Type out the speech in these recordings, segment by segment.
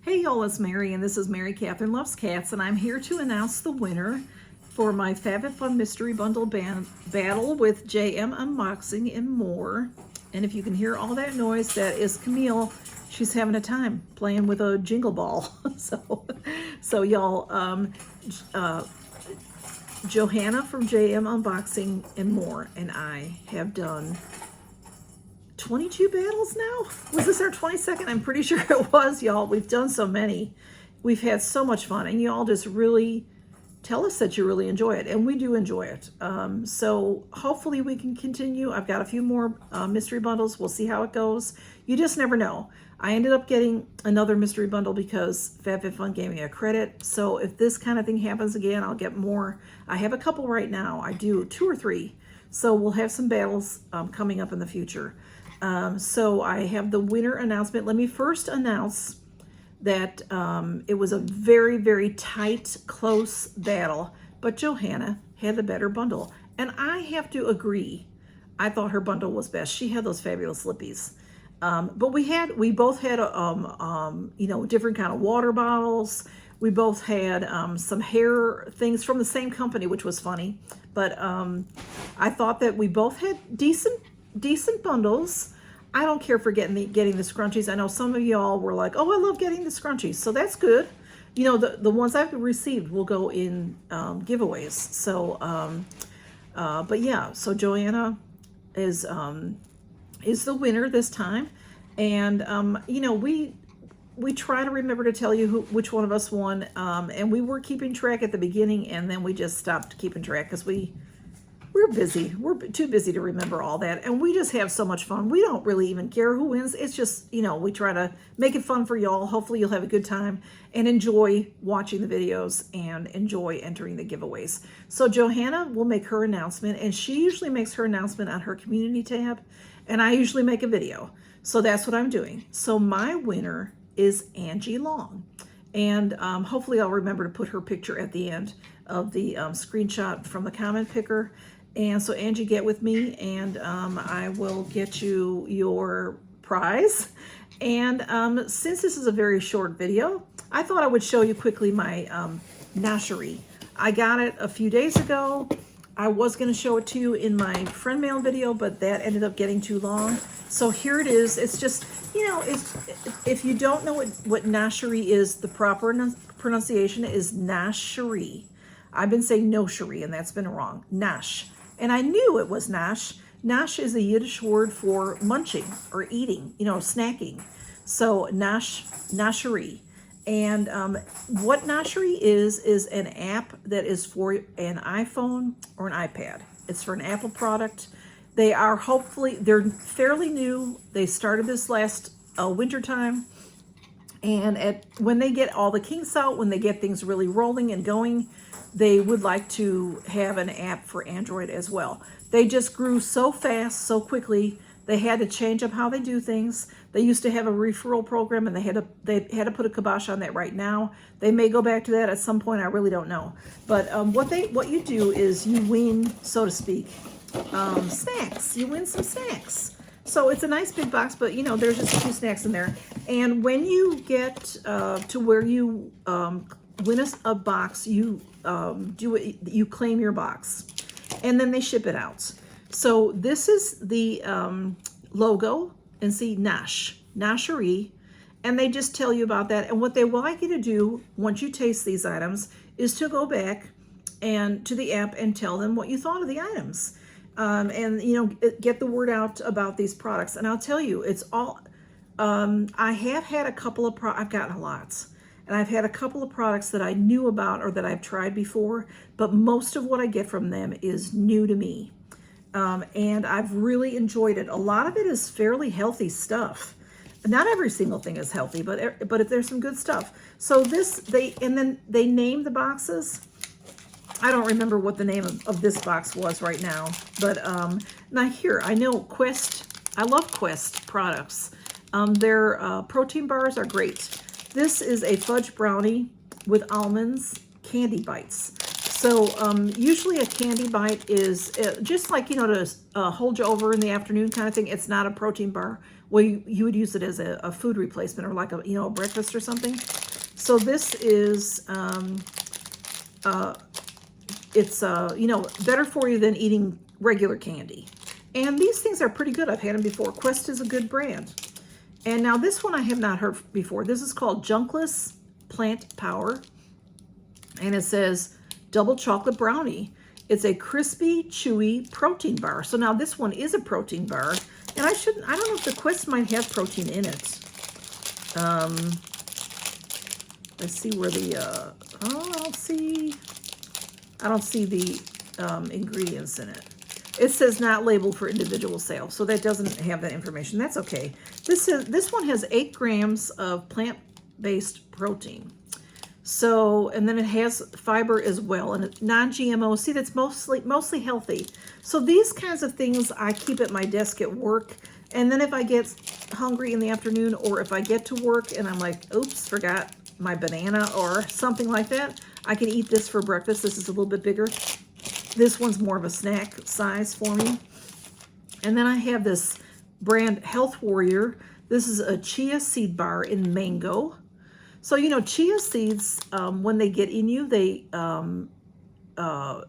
Hey y'all, it's Mary, and this is Mary Catherine Loves Cats, and I'm here to announce the winner for my Fab Fit Fun Mystery Bundle battle with JM Unboxing and more. And if you can hear all that noise, that is Camille. She's having a time playing with a jingle ball. so y'all, Johanna from JM Unboxing and more, and I have done 22 battles now? Was this our 22nd? I'm pretty sure it was, y'all. We've done so many. We've had so much fun, and y'all just really tell us that you really enjoy it, and we do enjoy it. So hopefully we can continue. I've got a few more mystery bundles. We'll see how it goes. You just never know. I ended up getting another mystery bundle because Fab Fit Fun gave me a credit. So if this kind of thing happens again, I'll get more. I have a couple right now. I do 2 or 3. So we'll have some battles coming up in the future. So I have the winner announcement. Let me first announce that it was a very, very tight, close battle, but Johanna had the better bundle. And I have to agree, I thought her bundle was best. She had those fabulous lippies. But we both had, you know, different kind of water bottles. We both had some hair things from the same company, which was funny. But I thought that we both had decent bundles. I don't care for getting the scrunchies. I know some of y'all were like, oh, I love getting the scrunchies. So that's good. You know, the ones I've received will go in giveaways. So, but yeah, so Joanna is the winner this time. And, you know, we try to remember to tell you which one of us won. And we were keeping track at the beginning, and then we just stopped keeping track because we're busy. We're too busy to remember all that. And we just have so much fun. We don't really even care who wins. It's just, you know, we try to make it fun for y'all. Hopefully you'll have a good time and enjoy watching the videos and enjoy entering the giveaways. So Johanna will make her announcement, and she usually makes her announcement on her community tab, and I usually make a video. So that's what I'm doing. So my winner is Angie Long. And hopefully I'll remember to put her picture at the end of the screenshot from the comment picker. And so Angie, get with me, and I will get you your prize. And since this is a very short video, I thought I would show you quickly my Nosherie. I got it a few days ago. I was going to show it to you in my friend mail video, but that ended up getting too long. So here it is. It's just, you know, if you don't know what Nosherie is, the proper pronunciation is Nosherie. I've been saying Nosherie, and that's been wrong. Nosh. And I knew it was Nosh. Nosh is a Yiddish word for munching or eating, you know, snacking. So Nosherie. And what Nosherie is an app that is for an iPhone or an iPad. It's for an Apple product. They're fairly new. They started this last winter time. And when they get all the kinks out, when they get things really rolling and going, they would like to have an app for Android as well. They just grew so fast, so quickly. They had to change up how they do things. They used to have a referral program, and they had to put a kibosh on that right now. They may go back to that at some point. I really don't know. But what you do is you win, so to speak, snacks. You win some snacks. So it's a nice big box, but you know, there's just a few snacks in there. And when you get to where you win a box, you you claim your box, and then they ship it out. So this is the logo, and see Nosherie, and they just tell you about that. And what they would like you to do once you taste these items is to go back and to the app and tell them what you thought of the items. And you know, get the word out about these products. And I'll tell you, it's all I have had a couple of I've gotten lots, and I've had a couple of products that I knew about or that I've tried before, but most of what I get from them is new to me. And I've really enjoyed it. A lot of it is fairly healthy stuff. Not every single thing is healthy, but if there's some good stuff. So then they name the boxes. I don't remember what the name of this box was right now, but now here, I know Quest, I love Quest products. Their protein bars are great. This is a fudge brownie with almonds, candy bites. So usually a candy bite is just like, you know, to hold you over in the afternoon kind of thing. It's not a protein bar. well, you would use it as a food replacement or like a, you know, a breakfast or something. So this is, it's, you know, better for you than eating regular candy. And these things are pretty good. I've had them before. Quest is a good brand. And now this one I have not heard before. This is called Junkless Plant Power. And it says double chocolate brownie. It's a crispy, chewy protein bar. So now this one is a protein bar. And I don't know if the Quest might have protein in it. Let's see where the, I don't see the ingredients in it. It says not labeled for individual sale, so that doesn't have that information. That's okay. This one has 8 grams of plant-based protein. So, and then it has fiber as well, and non-GMO. See, that's mostly healthy. So these kinds of things I keep at my desk at work, and then if I get hungry in the afternoon, or if I get to work and I'm like, oops, forgot my banana or something like that, I can eat this for breakfast. This is a little bit bigger. This one's more of a snack size for me. And then I have this brand Health Warrior. This is a chia seed bar in mango. So, you know, chia seeds, when they get in you, they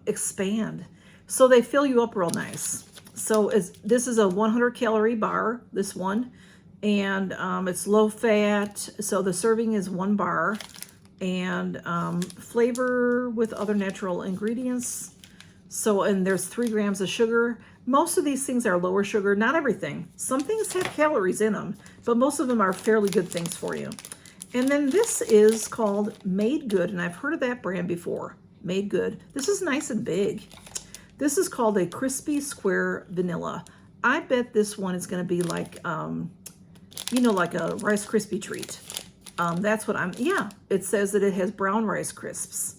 expand. So they fill you up real nice. So this is a 100-calorie bar, this one. And it's low fat. So the serving is 1 bar. And flavor with other natural ingredients. So, and there's 3 grams of sugar. Most of these things are lower sugar. Not everything. Some things have calories in them, but most of them are fairly good things for you. And then this is called Made Good, and I've heard of that brand before. Made Good. This is nice and big. This is called a Crispy Square Vanilla. I bet this one is going to be like, you know, like a Rice Krispie treat. That's what yeah, it says that it has brown Rice Crisps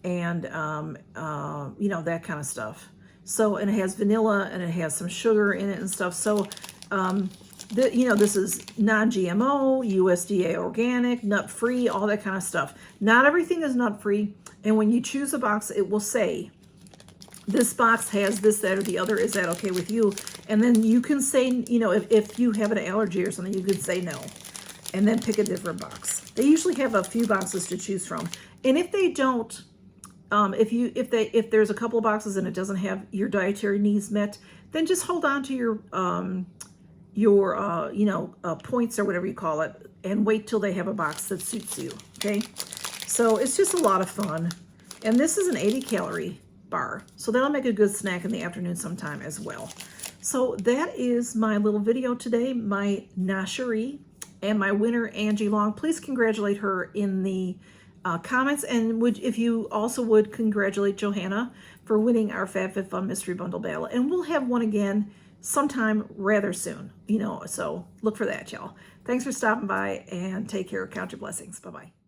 and, you know, that kind of stuff. So, and it has vanilla and it has some sugar in it and stuff. So, you know, this is non-GMO, USDA organic, nut-free, all that kind of stuff. Not everything is nut-free. And when you choose a box, it will say, this box has this, that, or the other. Is that okay with you? And then you can say, you know, if you have an allergy or something, you could say no. And then pick a different box. They usually have a few boxes to choose from. And if they don't, if there's a couple of boxes and it doesn't have your dietary needs met, then just hold on to your you know, points or whatever you call it, and wait till they have a box that suits you. Okay, so it's just a lot of fun. And this is an 80-calorie bar, so that'll make a good snack in the afternoon sometime as well. So that is my little video today, my Nosherie and my winner, Angie Long. Please congratulate her in the comments, and if you also would congratulate Johanna for winning our Fab Fit Fun Mystery Bundle Battle. And we'll have one again sometime rather soon, you know, so look for that, y'all. Thanks for stopping by, and take care. Count your blessings. Bye-bye.